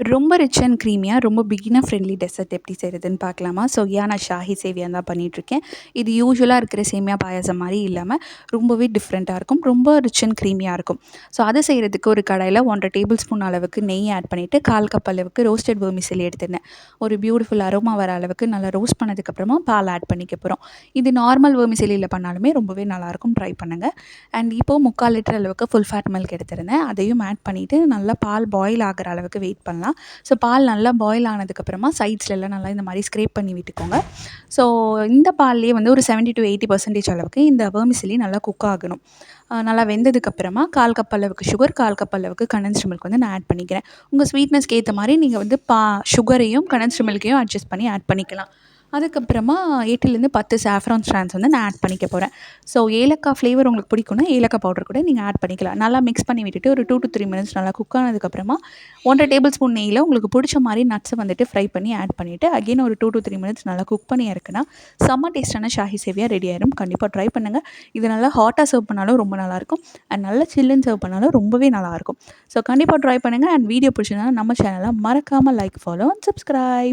ரொம்ப rich and க்ரீமியா, ரொம்ப beginner friendly dessert எப்படி செய்கிறதுன்னு பார்க்கலாமா? ஸோ நான் ஷாஹி சேமியா தான் பண்ணிகிட்ருக்கேன். இது யூசுவலாக இருக்கிற சேமியா பாயாசம் மாரி இல்லாமல் ரொம்பவே டிஃப்ரெண்ட்டாக இருக்கும். ரொம்ப ரிச் அண்ட் க்ரீமியாக இருக்கும். ஸோ அதை செய்கிறதுக்கு ஒரு கடாயில் 1 1/2 டேபிள் ஸ்பூன் அளவுக்கு நெய் ஆட் பண்ணிவிட்டு 1/4 கப் அளவுக்கு ரோஸ்டட் வெர்மிசெல்லி எடுத்திருந்தேன். ஒரு பியூட்டிஃபுல் அரோமா வர அளவுக்கு நல்லா ரோஸ்ட் பண்ணதுக்கப்புறமா பால் ஆட் பண்ணிக்க போகிறோம். இது நார்மல் வெர்மிசெல்லியில் பண்ணாலுமே ரொம்பவே நல்லாயிருக்கும். ட்ரை பண்ணுங்கள். அண்ட் இப்போது 3/4 லிட்டர் அளவுக்கு ஃபுல் ஃபேட் மில்க் எடுத்திருந்தேன். அதையும் ஆட் பண்ணிவிட்டு நல்லா பால் பாயில் ஆகிற அளவுக்கு வெயிட் பண்ணலாம். ஸோ பால் நல்லா பாயில் ஆனதுக்கப்புறமா சைட்ஸ்லலாம் நல்லா இந்த மாதிரி ஸ்க்ரேப் பண்ணி விட்டுக்கோங்க. ஸோ இந்த பால்லேயே வந்து ஒரு 70 to 80% அளவுக்கு இந்த வெர்மிசெல்லி நல்லா குக் ஆகணும். நல்லா வெந்ததுக்கப்புறமா 1/4 கப் அளவுக்கு சுகர், 1/4 கப் அளவுக்கு கண்டென்ஸ்டு மில்க் வந்து நான் ஆட் பண்ணிக்கிறேன். உங்கள் ஸ்வீட்னஸ்க்கு ஏற்ற மாதிரி நீங்கள் வந்து சுகரையும் கண்டென்ஸ்டு மில்க்கையும் அட்ஜஸ்ட் பண்ணி ஆட் பண்ணிக்கலாம். அதுக்கப்புறமா 8லேருந்து 10 சாஃப்ரான் ஸ்ட்ராண்ட்ஸ் வந்து நான் ஆட் பண்ணிக்க போகிறேன். ஸோ ஏலக்காய் ஃப்ளேவர் உங்களுக்கு பிடிக்கும்னா ஏலக்காய் பவுடர் கூட நீங்கள் ஆட் பண்ணிக்கலாம். நல்லா மிக்ஸ் பண்ணி விட்டுட்டு ஒரு 2 to 3 மினிட்ஸ் நல்லா குக் ஆனதுக்கப்புறமா 1 1/2 டேபிள் ஸ்பூன் நெய்யில் உங்களுக்கு பிடிச்ச மாதிரி நட்ஸை வந்துட்டு ஃப்ரை பண்ணி ஆட் பண்ணிவிட்டு அகெயின் ஒரு 2 to 3 மினிட்ஸ் நல்லா குக் பண்ணி இறக்குனா செம்ம டேஸ்ட்டான ஷாஹி சேவியா ரெடி ஆயிரும். கண்டிப்பாக ட்ரை பண்ணுங்கள். இது நல்லா ஹாட்டாக சர்வ் பண்ணாலும் ரொம்ப நல்லாயிருக்கும். அண்ட் நல்லா சில்லுன்னு சர்வ் பண்ணாலும் ரொம்பவே நல்லாயிருக்கும். ஸோ கண்டிப்பாக ட்ரை பண்ணுங்கள். அண்ட் வீடியோ பிடிச்சிருந்தா நம்ம சேனலை மறக்காமல் லைக், ஃபாலோ அண்ட் சப்ஸ்கிரைப்.